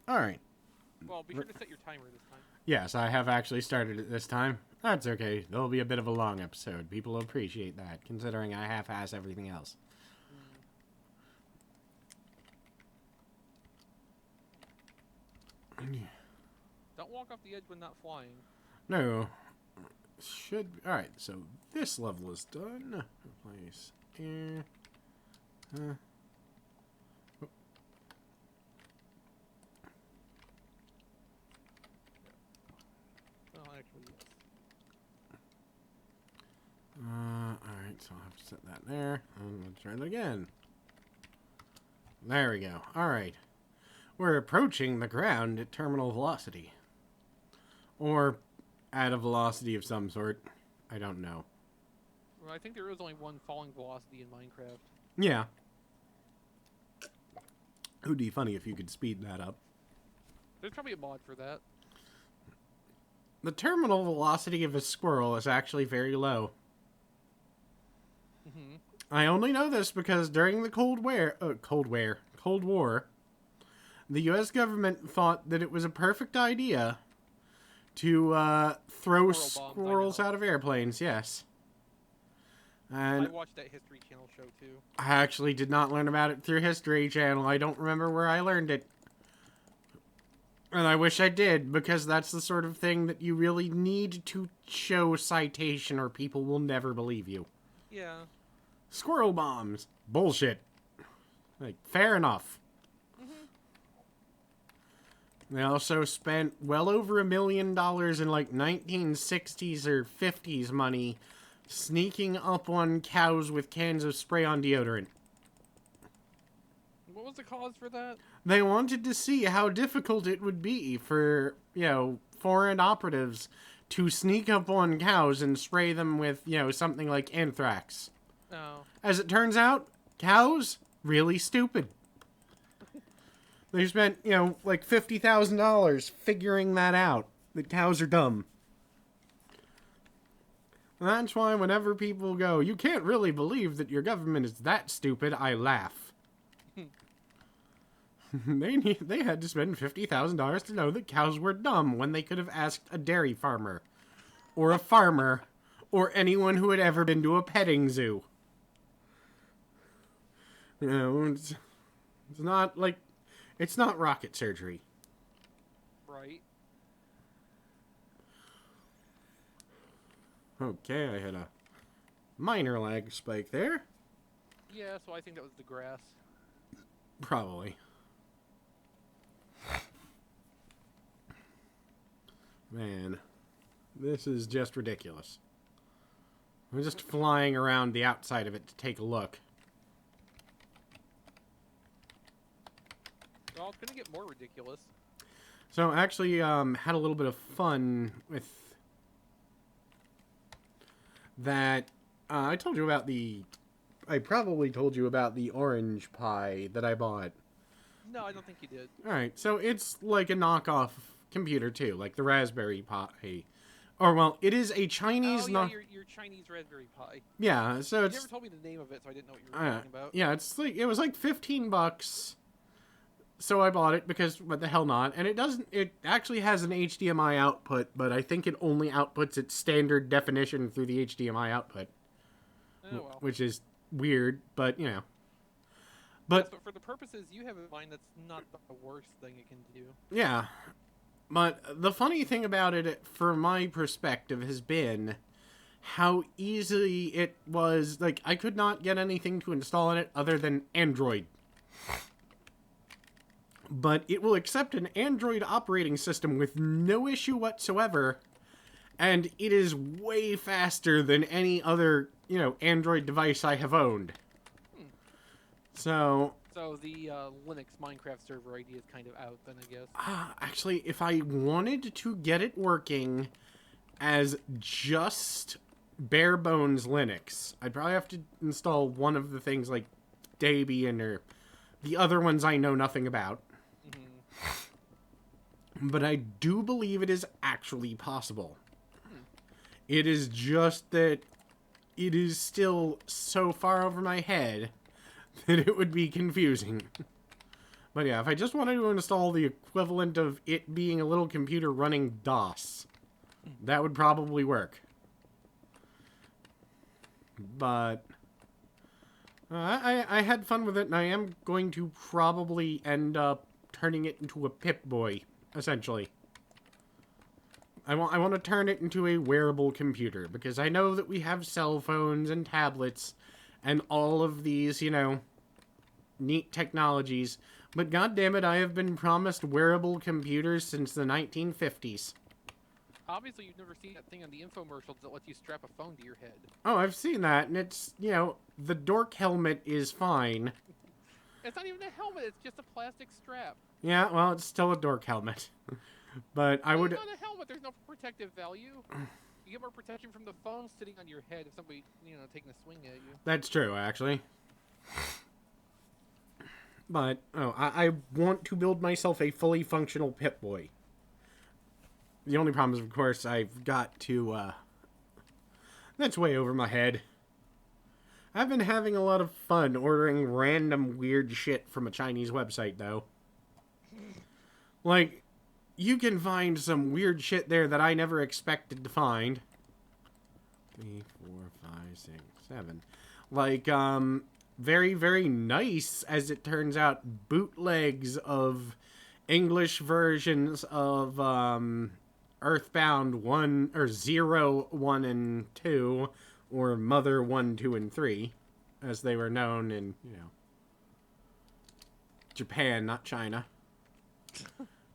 Alright. Well, be sure to set your timer this time. Yes, I have actually started it this time. That's okay. There'll be a bit of a long episode. People appreciate that, considering I half-ass everything else. Mm. Don't walk off the edge when not flying. No. Should be. Alright, so this level is done. Replace air. Oh. Well, actually, yes. Alright, so I'll have to set that there. I'm going to try that again. There we go. Alright. We're approaching the ground at terminal velocity. Or at a velocity of some sort. I don't know. Well, I think there is only one falling velocity in Minecraft. Yeah. It would be funny if you could speed that up. There's probably a mod for that. The terminal velocity of a squirrel is actually very low. Mm-hmm. I only know this because during the Cold War, the U.S. government thought that it was a perfect idea to throw squirrels out of airplanes. Yes. And I watched that History Channel show too. I actually did not learn about it through History Channel. I don't remember where I learned it. And I wish I did, because that's the sort of thing that you really need to show citation or people will never believe you. Yeah. Squirrel bombs. Bullshit. Like, fair enough. Mm-hmm. They also spent well over $1 million in, like, 1960s or 50s money sneaking up on cows with cans of spray-on deodorant. What was the cause for that? They wanted to see how difficult it would be for, foreign operatives to sneak up on cows and spray them with, something like anthrax. Oh. As it turns out, cows, really stupid. They spent, like $50,000 figuring that out. That cows are dumb. And that's why whenever people go, you can't really believe that your government is that stupid, I laugh. They had to spend $50,000 to know that cows were dumb when they could have asked a dairy farmer. Or a farmer. Or anyone who had ever been to a petting zoo. It's not like... It's not rocket surgery. Right. Okay, I had a minor lag spike there. Yeah, so I think that was the grass. Probably. Man, this is just ridiculous. I'm just flying around the outside of it to take a look. Well, it's gonna get more ridiculous. So, I actually had a little bit of fun with that. I told you about I probably told you about the orange pie that I bought. No, I don't think you did. Alright, so it's like a knockoff computer too, like the Raspberry Pi. Or, well, it is a Chinese... Oh, yeah, your Chinese Raspberry Pi. Yeah, so You it's... never told me the name of it, so I didn't know what you were talking about. Yeah, it was like $15. So I bought it because, what the hell not? And it actually has an HDMI output, but I think it only outputs its standard definition through the HDMI output. Oh, well. Which is weird, but, Yes, But, but for the purposes you have in mind, that's not the worst thing it can do. yeah. But the funny thing about it, from my perspective, has been how easy it was. Like, I could not get anything to install in it other than Android. But it will accept an Android operating system with no issue whatsoever. And it is way faster than any other, Android device I have owned. So the Linux Minecraft server idea is kind of out then, I guess. Actually, if I wanted to get it working as just bare bones Linux, I'd probably have to install one of the things like Debian or the other ones I know nothing about. But I do believe it is actually possible. It is just that it is still so far over my head that it would be confusing. But yeah, if I just wanted to install the equivalent of it being a little computer running DOS, that would probably work. But I had fun with it, and I am going to probably end up turning it into a Pip-Boy, essentially. I want to turn it into a wearable computer, because I know that we have cell phones and tablets and all of these, you know, neat technologies, but goddammit, I have been promised wearable computers since the 1950s. Obviously, you've never seen that thing on the infomercials that lets you strap a phone to your head. Oh, I've seen that, and it's, you know, the dork helmet is fine. It's not even a helmet, it's just a plastic strap. Yeah, well, it's still a dork helmet. But I would... It's not a helmet, there's no protective value. You get more protection from the phone sitting on your head if somebody, you know, taking a swing at you. That's true, actually. But, I want to build myself a fully functional Pip-Boy. The only problem is, of course, I've got to, that's way over my head. I've been having a lot of fun ordering random weird shit from a Chinese website, though. Like, you can find some weird shit there that I never expected to find. 3, 4, 5, 6, 7. Like, very, very nice, as it turns out, bootlegs of English versions of, Earthbound 1, or 0, 1, and 2, or Mother 1, 2, and 3, as they were known in, you know, Japan, not China.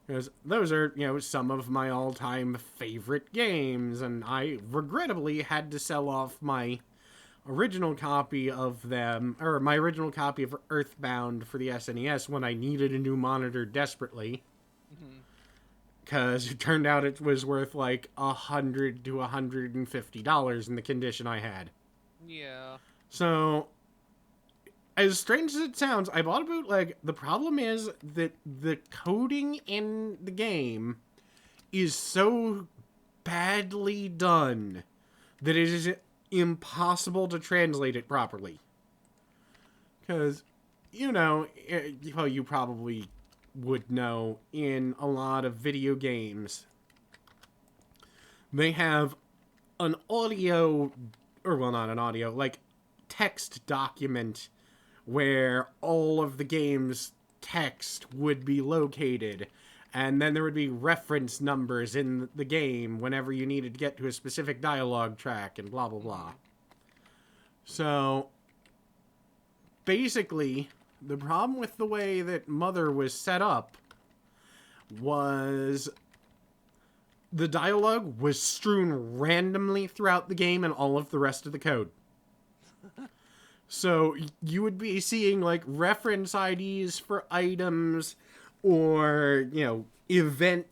Because those are, you know, some of my all-time favorite games, and I regrettably had to sell off my original copy of them, or my original copy of Earthbound for the SNES when I needed a new monitor desperately. Because it turned out it was worth like $100 to $150 in the condition I had. Yeah. So, as strange as it sounds, I bought a bootleg. The problem is that the coding in the game is so badly done that it is impossible to translate it properly. Because, you know, well, you probably would know, in a lot of video games, they have an audio, or well, not an audio, like text document where all of the game's text would be located, and then there would be reference numbers in the game whenever you needed to get to a specific dialogue track, and blah blah blah. So basically, the problem with the way that Mother was set up was the dialogue was strewn randomly throughout the game and all of the rest of the code. So you would be seeing like reference IDs for items or, you know, event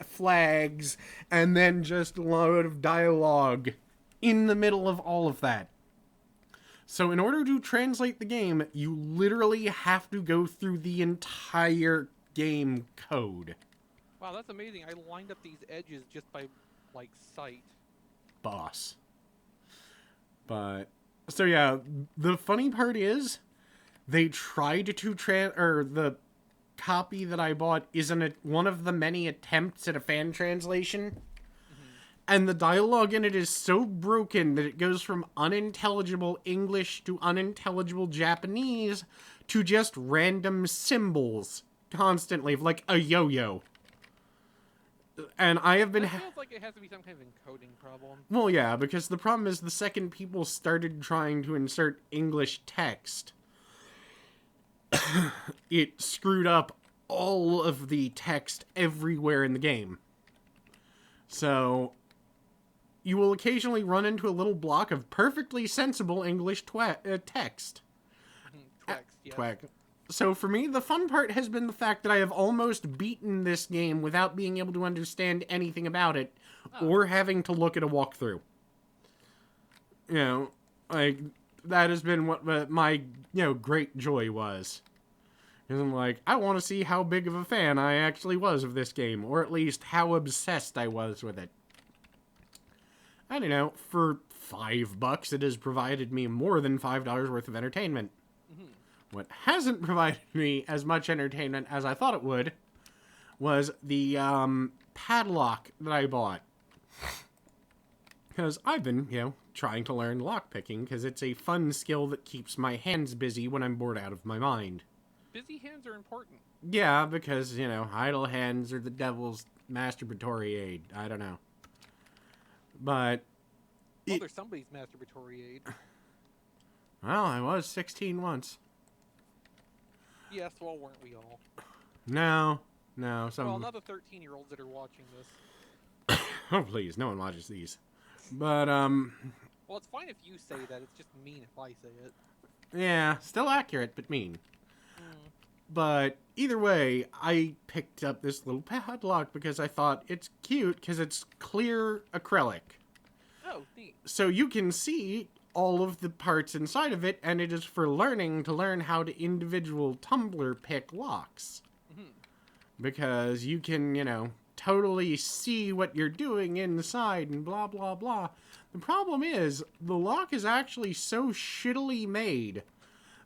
flags, and then just a load of dialogue in the middle of all of that. So in order to translate the game, you literally have to go through the entire game code. Wow, that's amazing. I lined up these edges just by, like, sight. Boss. But, so yeah, the funny part is, they tried to the copy that I bought isn't one of the many attempts at a fan translation. And the dialogue in it is so broken that it goes from unintelligible English to unintelligible Japanese to just random symbols constantly, like a yo-yo. And I have been... It feels like it has to be some kind of encoding problem. Well, yeah, because the problem is the second people started trying to insert English text, it screwed up all of the text everywhere in the game. So you will occasionally run into a little block of perfectly sensible English text. Text, yes. Twag. So for me, the fun part has been the fact that I have almost beaten this game without being able to understand anything about it, or having to look at a walkthrough. You know, like, that has been what my, you know, great joy was. Because I'm like, I want to see how big of a fan I actually was of this game, or at least how obsessed I was with it. I don't know, for $5, it has provided me more than $5 worth of entertainment. What hasn't provided me as much entertainment as I thought it would was the padlock that I bought. Because I've been, trying to learn lockpicking because it's a fun skill that keeps my hands busy when I'm bored out of my mind. Busy hands are important. Yeah, because, idle hands are the devil's masturbatory aid. I don't know. But... Well, there's somebody's masturbatory aid. Well, I was 16 once. Yes, well, weren't we all? No, some... Well, not the 13-year-olds that are watching this. Oh, please, no one watches these. But, Well, it's fine if you say that. It's just mean if I say it. yeah, still accurate, but mean. But either way, I picked up this little padlock because I thought it's cute because it's clear acrylic. Oh, neat. So you can see all of the parts inside of it, and it is for learning to learn how to individual tumbler pick locks. Because you can, totally see what you're doing inside and blah, blah, blah. The problem is, the lock is actually so shittily made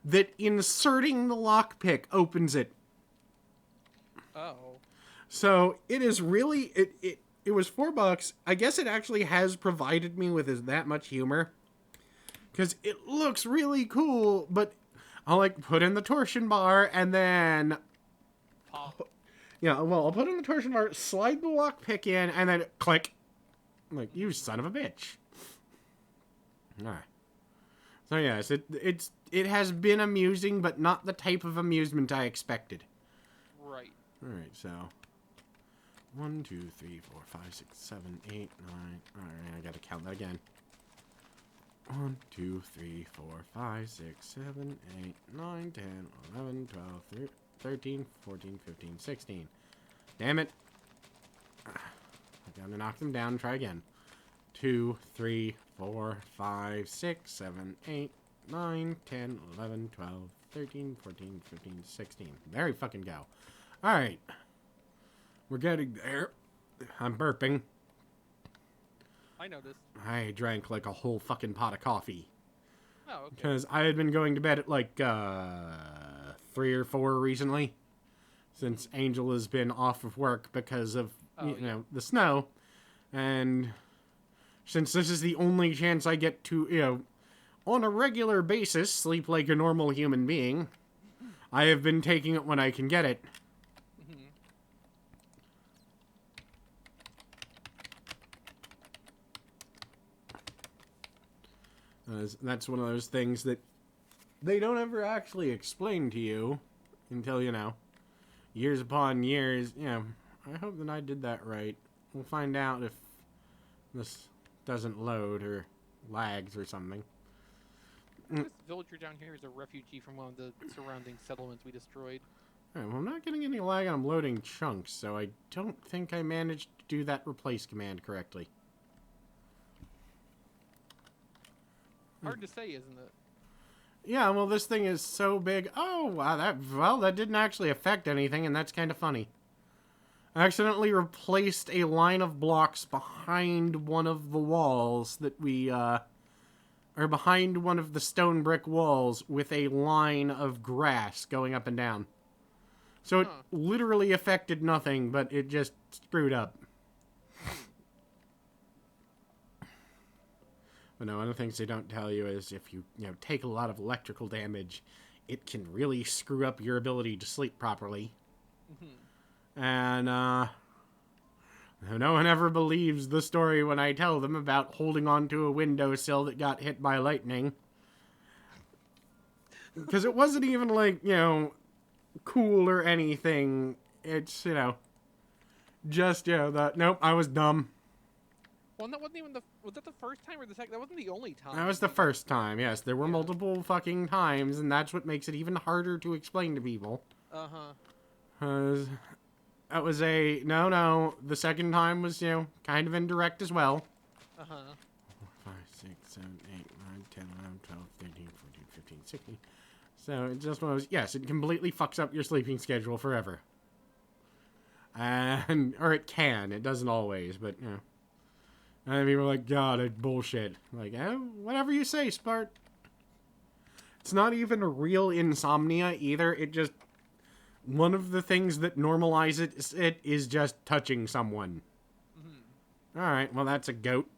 that inserting the lockpick opens it. Oh. So it is really, it was $4. I guess it actually has provided me with that much humor. Because it looks really cool, but I'll put in the torsion bar and then... Pop. Yeah, well, I'll put in the torsion bar, slide the lockpick in, and then click. I'm like, you son of a bitch. Alright. So yes, it has been amusing, but not the type of amusement I expected. Right. Alright, so 1, 2, 3, 4, 5, 6, 7, 8, 9. Alright, I gotta count that again. 1, 2, 3, 4, 5, 6, 7, 8, 9, 10, 11, 12, 13, 14, 15, 16. Damn it. I gotta knock them down and try again. 2, 3, 4, 5, 6, 7, 8, 9, 10, 11, 12, 13, 14, 15, 16. There we fucking go. Alright. We're getting there. I'm burping. I noticed. I drank like a whole fucking pot of coffee. Oh, okay. Because I had been going to bed at like 3 or 4 recently. Since Angel has been off of work because of, the snow. And since this is the only chance I get to, on a regular basis, sleep like a normal human being, I have been taking it when I can get it. That's one of those things that they don't ever actually explain to you until, years upon years. I hope that I did that right. We'll find out if this doesn't load or lags or something. This villager down here is a refugee from one of the surrounding settlements we destroyed. Alright, well, I'm not getting any lag and I'm loading chunks, so I don't think I managed to do that replace command correctly. Hard to say, isn't it? Yeah, well, this thing is so big. Oh, wow, that didn't actually affect anything, and that's kind of funny. I accidentally replaced a line of blocks behind one of the walls that we, or behind one of the stone brick walls with a line of grass going up and down. So it literally affected nothing, but it just screwed up. But no, one of the things they don't tell you is if you, take a lot of electrical damage, it can really screw up your ability to sleep properly. And, no one ever believes the story when I tell them about holding onto a windowsill that got hit by lightning. Because it wasn't even like, cool or anything. It's, just, nope, I was dumb. Well, that wasn't even was that the first time or the second? That wasn't the only time. That was the first time, yes. There were multiple fucking times, and that's what makes it even harder to explain to people. That was no, the second time was, kind of indirect as well. 4, 5, 6, 7, 8, 9, 10, 11, 12, 13, 14, 15, 16. So it just was, yes, it completely fucks up your sleeping schedule forever. Or it can, it doesn't always, but, And people are like, God, it's bullshit. Like, whatever you say, Spart. It's not even a real insomnia either. It just... One of the things that normalizes it is just touching someone. Mhm. Alright, well, that's a goat.